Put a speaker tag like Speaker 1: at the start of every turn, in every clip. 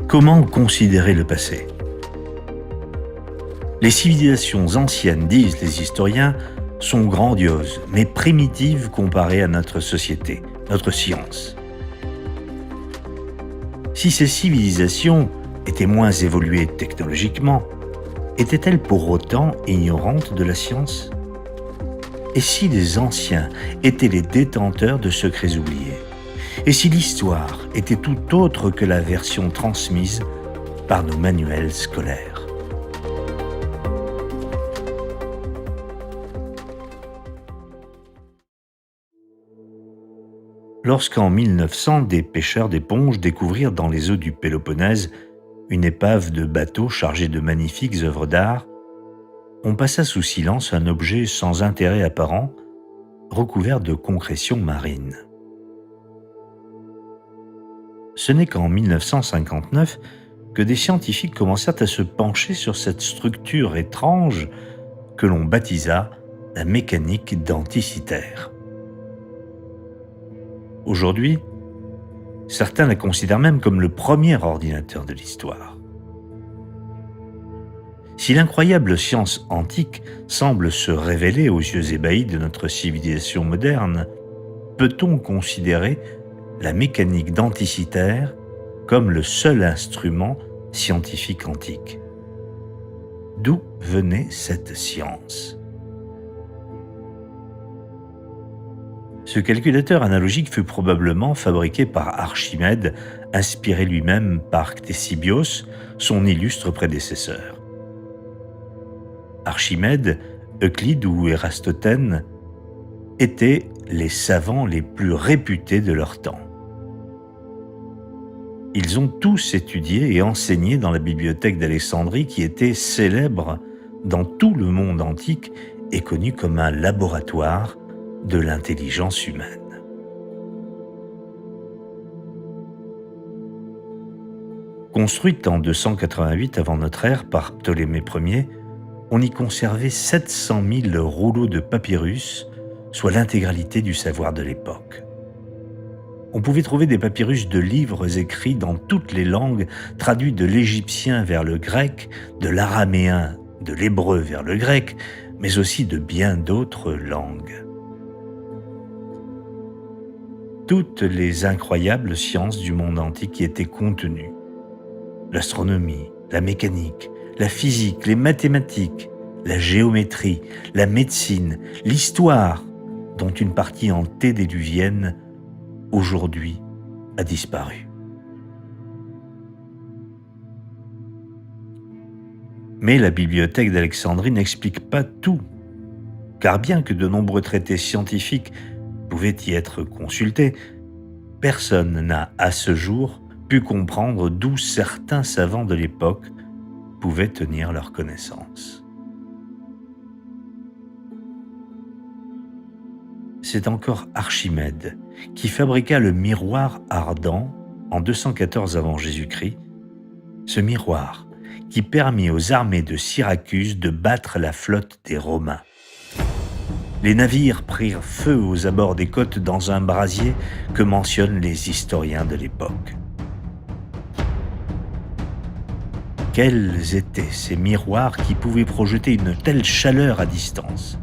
Speaker 1: Comment considérer le passé ? Les civilisations anciennes, disent les historiens, sont grandioses, mais primitives comparées à notre société, notre science. Si ces civilisations étaient moins évoluées technologiquement, étaient-elles pour autant ignorantes de la science ? Et si les anciens étaient les détenteurs de secrets oubliés ? Et si l'histoire était tout autre que la version transmise par nos manuels scolaires ? Lorsqu'en 1900, des pêcheurs d'éponges découvrirent dans les eaux du Péloponnèse une épave de bateau chargée de magnifiques œuvres d'art, on passa sous silence un objet sans intérêt apparent, recouvert de concrétions marines. Ce n'est qu'en 1959 que des scientifiques commencèrent à se pencher sur cette structure étrange que l'on baptisa la mécanique denticitaire. Aujourd'hui, certains la considèrent même comme le premier ordinateur de l'histoire. Si l'incroyable science antique semble se révéler aux yeux ébahis de notre civilisation moderne, peut-on considérer la mécanique denticitaire comme le seul instrument scientifique antique ? D'où venait cette science ? Ce calculateur analogique fut probablement fabriqué par Archimède, inspiré lui-même par Ctésibios, son illustre prédécesseur. Archimède, Euclide ou Ératosthène étaient les savants les plus réputés de leur temps. Ils ont tous étudié et enseigné dans la bibliothèque d'Alexandrie qui était célèbre dans tout le monde antique et connue comme un laboratoire de l'intelligence humaine. Construite en 288 avant notre ère par Ptolémée Ier, on y conservait 700 000 rouleaux de papyrus, soit l'intégralité du savoir de l'époque. On pouvait trouver des papyrus de livres écrits dans toutes les langues, traduits de l'égyptien vers le grec, de l'araméen, de l'hébreu vers le grec, mais aussi de bien d'autres langues. Toutes les incroyables sciences du monde antique y étaient contenues. L'astronomie, la mécanique, la physique, les mathématiques, la géométrie, la médecine, l'histoire, dont une partie antédiluvienne, aujourd'hui, a disparu. Mais la bibliothèque d'Alexandrie n'explique pas tout, car bien que de nombreux traités scientifiques pouvaient y être consultés, personne n'a à ce jour pu comprendre d'où certains savants de l'époque pouvaient tenir leurs connaissances. C'est encore Archimède qui fabriqua le miroir ardent en 214 avant Jésus-Christ, ce miroir qui permit aux armées de Syracuse de battre la flotte des Romains. Les navires prirent feu aux abords des côtes dans un brasier que mentionnent les historiens de l'époque. Quels étaient ces miroirs qui pouvaient projeter une telle chaleur à distance ?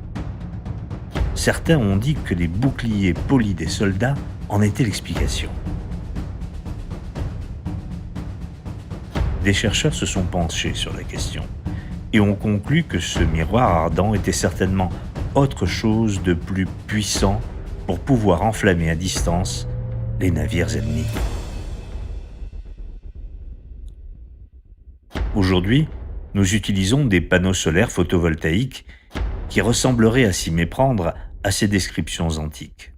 Speaker 1: Certains ont dit que les boucliers polis des soldats en étaient l'explication. Des chercheurs se sont penchés sur la question et ont conclu que ce miroir ardent était certainement autre chose de plus puissant pour pouvoir enflammer à distance les navires ennemis. Aujourd'hui, nous utilisons des panneaux solaires photovoltaïques qui ressembleraient à s'y méprendre à ces descriptions antiques.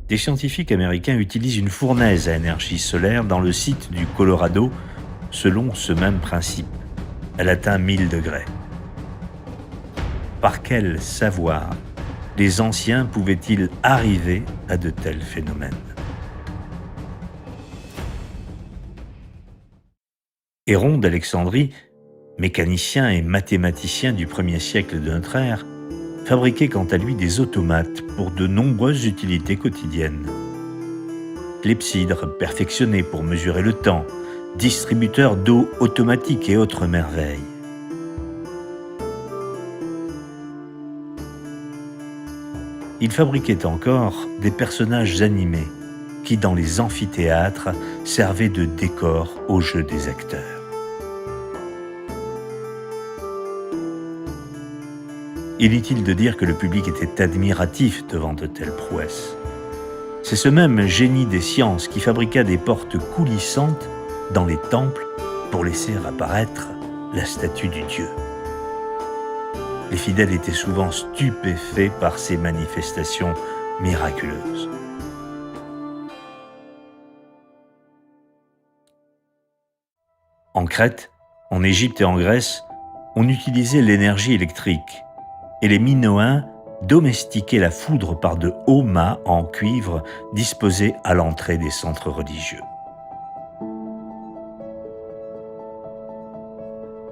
Speaker 1: Des scientifiques américains utilisent une fournaise à énergie solaire dans le site du Colorado selon ce même principe. Elle atteint 1000 degrés. Par quel savoir les anciens pouvaient-ils arriver à de tels phénomènes ? Héron d'Alexandrie, mécanicien et mathématicien du 1er siècle de notre ère, fabriquait quant à lui des automates pour de nombreuses utilités quotidiennes. Clepsydre perfectionné pour mesurer le temps, distributeur d'eau automatique et autres merveilles. Il fabriquait encore des personnages animés qui, dans les amphithéâtres, servaient de décor au jeu des acteurs. Inutile de dire que le public était admiratif devant de telles prouesses. C'est ce même génie des sciences qui fabriqua des portes coulissantes dans les temples pour laisser apparaître la statue du dieu. Les fidèles étaient souvent stupéfaits par ces manifestations miraculeuses. En Crète, en Égypte et en Grèce, on utilisait l'énergie électrique et les Minoens domestiquaient la foudre par de hauts mâts en cuivre disposés à l'entrée des centres religieux.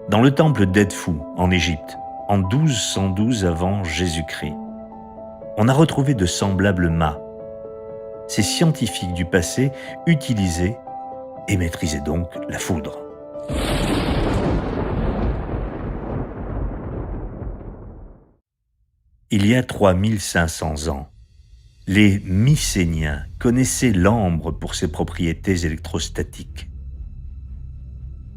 Speaker 1: Dans le temple d'Edfou, en Égypte, en 1212 avant Jésus-Christ, on a retrouvé de semblables mâts. Ces scientifiques du passé utilisaient et maîtrisaient donc la foudre. Il y a 3500 ans, les Mycéniens connaissaient l'ambre pour ses propriétés électrostatiques.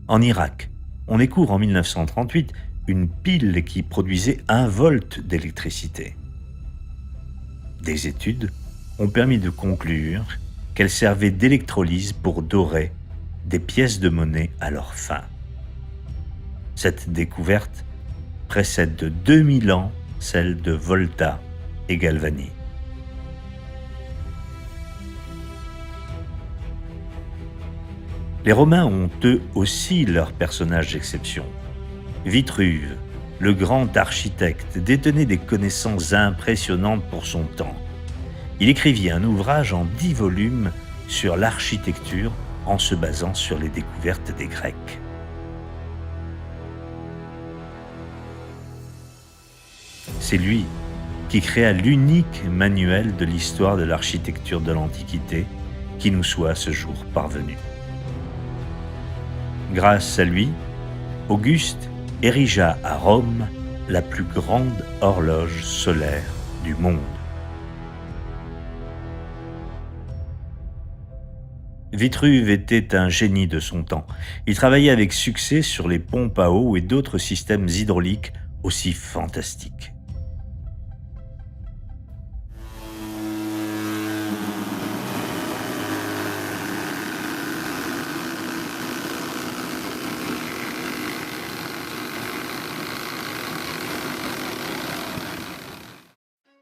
Speaker 1: En Irak, on découvre en 1938 une pile qui produisait 1 volt d'électricité. Des études ont permis de conclure qu'elle servait d'électrolyse pour dorer des pièces de monnaie à leur fin. Cette découverte précède de 2000 ans celle de Volta et Galvani. Les Romains ont eux aussi leurs personnages d'exception. Vitruve, le grand architecte, détenait des connaissances impressionnantes pour son temps. Il écrivit un ouvrage en 10 volumes sur l'architecture en se basant sur les découvertes des Grecs. C'est lui qui créa l'unique manuel de l'histoire de l'architecture de l'Antiquité qui nous soit à ce jour parvenu. Grâce à lui, Auguste érigea à Rome la plus grande horloge solaire du monde. Vitruve était un génie de son temps. Il travaillait avec succès sur les pompes à eau et d'autres systèmes hydrauliques aussi fantastiques.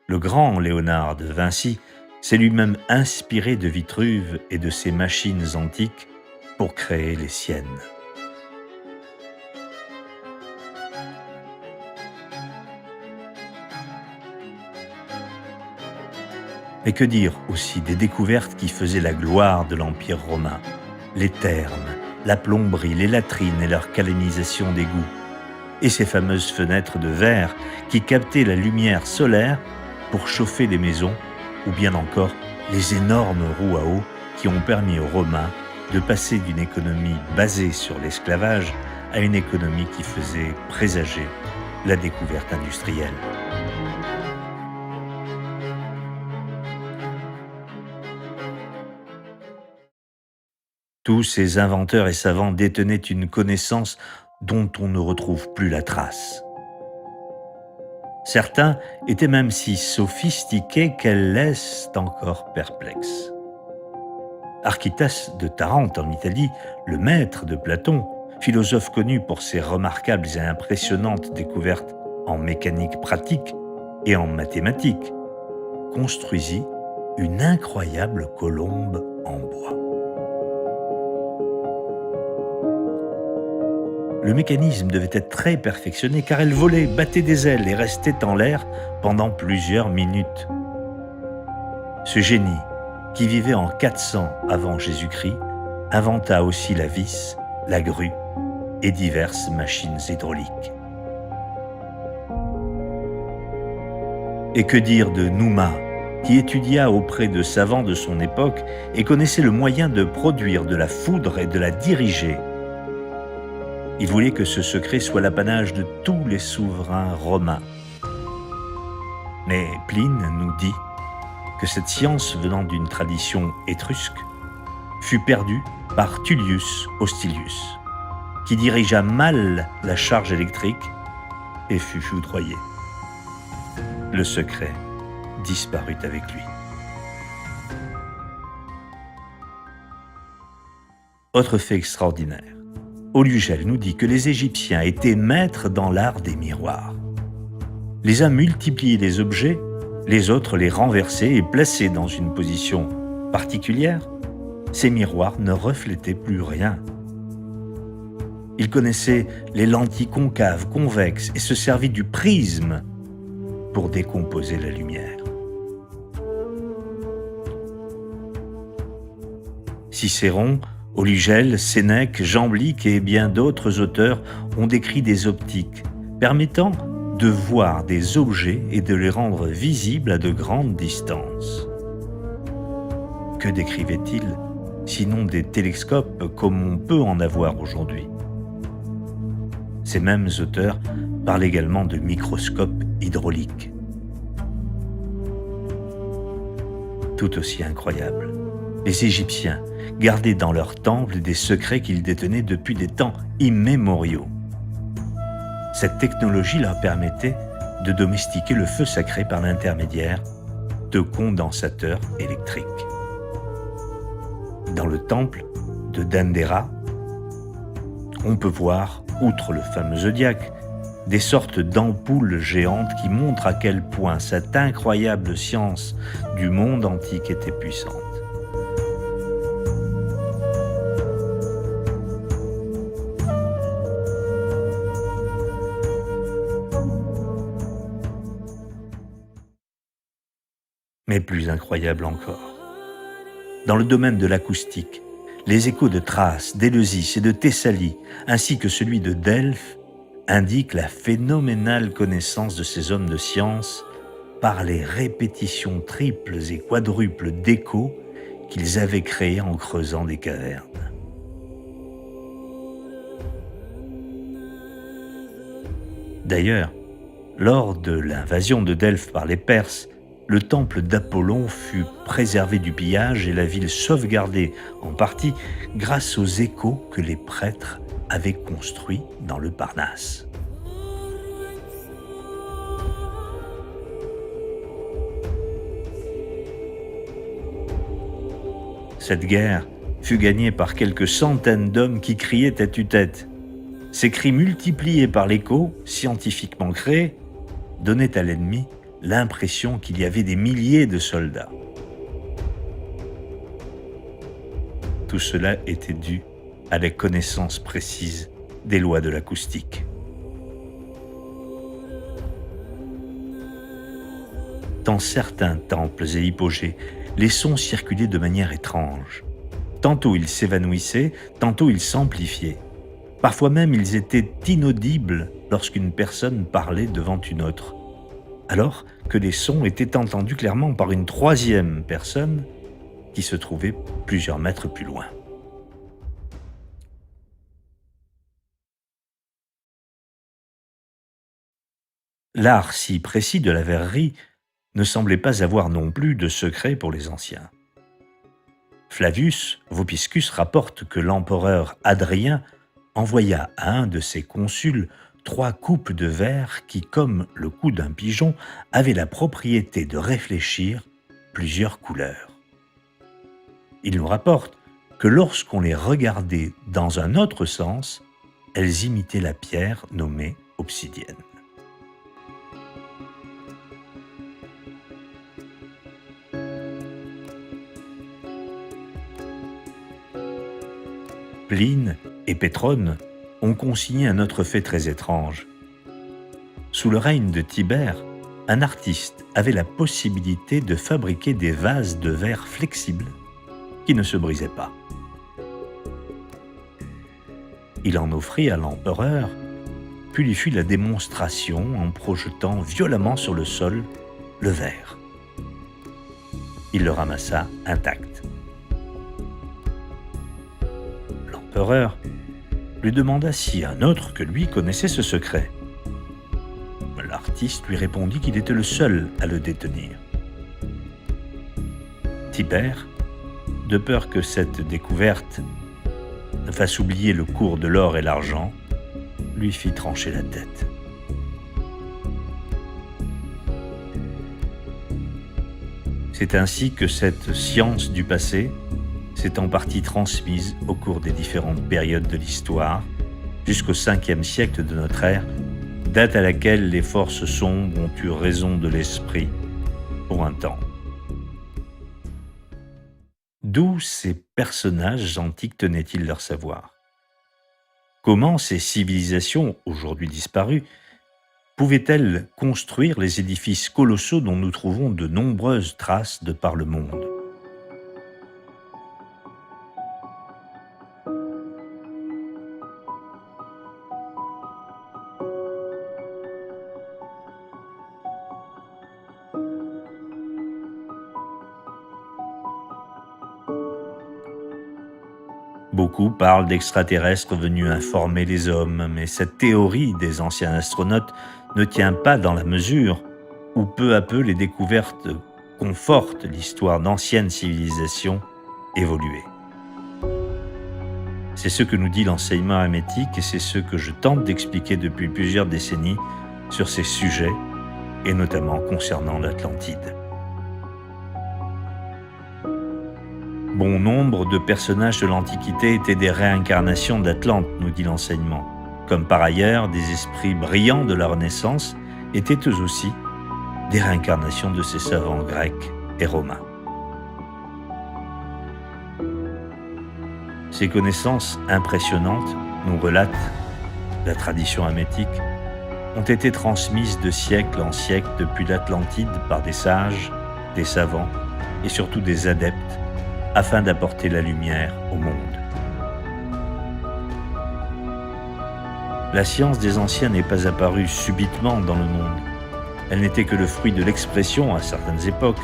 Speaker 1: Le grand Léonard de Vinci s'est lui-même inspiré de Vitruve et de ses machines antiques pour créer les siennes. Mais que dire aussi des découvertes qui faisaient la gloire de l'Empire romain, les thermes, la plomberie, les latrines et leur canalisation d'égouts, et ces fameuses fenêtres de verre qui captaient la lumière solaire pour chauffer les maisons, ou bien encore les énormes roues à eau qui ont permis aux Romains de passer d'une économie basée sur l'esclavage à une économie qui faisait présager la découverte industrielle. Tous ces inventeurs et savants détenaient une connaissance dont on ne retrouve plus la trace. Certains étaient même si sophistiqués qu'elles laissent encore perplexes. Archytas de Tarente en Italie, le maître de Platon, philosophe connu pour ses remarquables et impressionnantes découvertes en mécanique pratique et en mathématiques, construisit une incroyable colombe en bois. Le mécanisme devait être très perfectionné car elle volait, battait des ailes et restait en l'air pendant plusieurs minutes. Ce génie, qui vivait en 400 avant Jésus-Christ, inventa aussi la vis, la grue et diverses machines hydrauliques. Et que dire de Numa, qui étudia auprès de savants de son époque et connaissait le moyen de produire de la foudre et de la diriger. Il voulait que ce secret soit l'apanage de tous les souverains romains. Mais Pline nous dit que cette science venant d'une tradition étrusque fut perdue par Tullius Hostilius, qui dirigea mal la charge électrique et fut foudroyé. Le secret disparut avec lui. Autre fait extraordinaire, Aulugel nous dit que les Égyptiens étaient maîtres dans l'art des miroirs. Les uns multipliaient les objets, les autres les renversaient et placés dans une position particulière, ces miroirs ne reflétaient plus rien. Ils connaissaient les lentilles concaves, convexes et se servaient du prisme pour décomposer la lumière. Cicéron, Aulugel, Sénèque, Jamblique et bien d'autres auteurs ont décrit des optiques permettant de voir des objets et de les rendre visibles à de grandes distances. Que décrivait-il, sinon des télescopes comme on peut en avoir aujourd'hui? Ces mêmes auteurs parlent également de microscopes hydrauliques. Tout aussi incroyable, les Égyptiens gardaient dans leurs temples des secrets qu'ils détenaient depuis des temps immémoriaux. Cette technologie leur permettait de domestiquer le feu sacré par l'intermédiaire de condensateurs électriques. Dans le temple de Dendera, on peut voir, outre le fameux zodiaque, des sortes d'ampoules géantes qui montrent à quel point cette incroyable science du monde antique était puissante. Mais plus incroyable encore, dans le domaine de l'acoustique, les échos de Thrace, d'Éleusis et de Thessalie, ainsi que celui de Delphes, indiquent la phénoménale connaissance de ces hommes de science par les répétitions triples et quadruples d'échos qu'ils avaient créés en creusant des cavernes. D'ailleurs, lors de l'invasion de Delphes par les Perses, le temple d'Apollon fut préservé du pillage et la ville sauvegardée en partie grâce aux échos que les prêtres avaient construits dans le Parnasse. Cette guerre fut gagnée par quelques centaines d'hommes qui criaient à tue-tête. Ces cris multipliés par l'écho, scientifiquement créé, donnaient à l'ennemi l'impression qu'il y avait des milliers de soldats. Tout cela était dû à la connaissance précise des lois de l'acoustique. Dans certains temples et hypogées, les sons circulaient de manière étrange. Tantôt ils s'évanouissaient, tantôt ils s'amplifiaient. Parfois même ils étaient inaudibles lorsqu'une personne parlait devant une autre, alors que les sons étaient entendus clairement par une troisième personne qui se trouvait plusieurs mètres plus loin. L'art si précis de la verrerie ne semblait pas avoir non plus de secret pour les anciens. Flavius Vopiscus rapporte que l'empereur Hadrien envoya à un de ses consuls 3 coupes de verre qui, comme le cou d'un pigeon, avaient la propriété de réfléchir plusieurs couleurs. Il nous rapporte que lorsqu'on les regardait dans un autre sens, elles imitaient la pierre nommée obsidienne. Pline et Pétrone ont consigné un autre fait très étrange. Sous le règne de Tibère, un artiste avait la possibilité de fabriquer des vases de verre flexibles qui ne se brisaient pas. Il en offrit à l'empereur, puis lui fit la démonstration en projetant violemment sur le sol le verre. Il le ramassa intact. L'empereur lui demanda si un autre que lui connaissait ce secret. L'artiste lui répondit qu'il était le seul à le détenir. Tibère, de peur que cette découverte ne fasse oublier le cours de l'or et l'argent, lui fit trancher la tête. C'est ainsi que cette science du passé s'est en partie transmise au cours des différentes périodes de l'histoire, jusqu'au 5e siècle de notre ère, date à laquelle les forces sombres ont eu raison de l'esprit pour un temps. D'où ces personnages antiques tenaient-ils leur savoir? Comment ces civilisations, aujourd'hui disparues, pouvaient-elles construire les édifices colossaux dont nous trouvons de nombreuses traces de par le monde? Beaucoup parlent d'extraterrestres venus informer les hommes, mais cette théorie des anciens astronautes ne tient pas dans la mesure où peu à peu les découvertes confortent l'histoire d'anciennes civilisations évoluées. C'est ce que nous dit l'enseignement hermétique et c'est ce que je tente d'expliquer depuis plusieurs décennies sur ces sujets, et notamment concernant l'Atlantide. Bon nombre de personnages de l'Antiquité étaient des réincarnations d'Atlante, nous dit l'enseignement, comme par ailleurs des esprits brillants de la Renaissance étaient eux aussi des réincarnations de ces savants grecs et romains. Ces connaissances impressionnantes, nous relate la tradition hermétique, ont été transmises de siècle en siècle depuis l'Atlantide par des sages, des savants et surtout des adeptes afin d'apporter la lumière au monde. La science des anciens n'est pas apparue subitement dans le monde. Elle n'était que le fruit de l'expression, à certaines époques,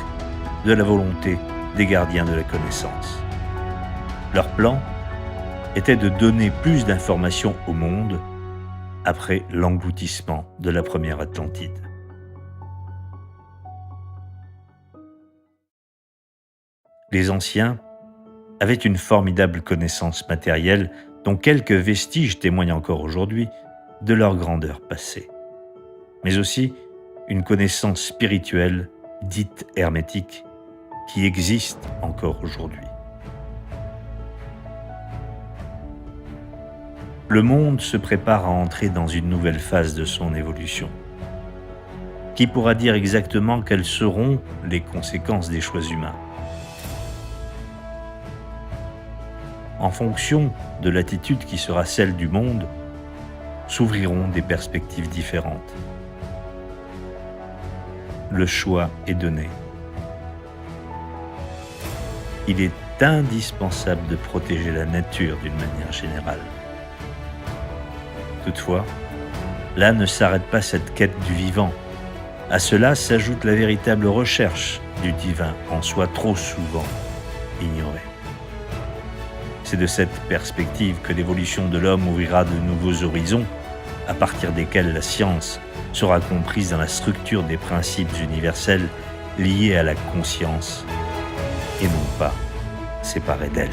Speaker 1: de la volonté des gardiens de la connaissance. Leur plan était de donner plus d'informations au monde après l'engloutissement de la première Atlantide. Les anciens avaient une formidable connaissance matérielle dont quelques vestiges témoignent encore aujourd'hui de leur grandeur passée, mais aussi une connaissance spirituelle dite hermétique qui existe encore aujourd'hui. Le monde se prépare à entrer dans une nouvelle phase de son évolution. Qui pourra dire exactement quelles seront les conséquences des choix humains? En fonction de l'attitude qui sera celle du monde, s'ouvriront des perspectives différentes. Le choix est donné. Il est indispensable de protéger la nature d'une manière générale. Toutefois, là ne s'arrête pas cette quête du vivant. À cela s'ajoute la véritable recherche du divin, en soi trop souvent ignorée. C'est de cette perspective que l'évolution de l'homme ouvrira de nouveaux horizons, à partir desquels la science sera comprise dans la structure des principes universels liés à la conscience, et non pas séparée d'elle.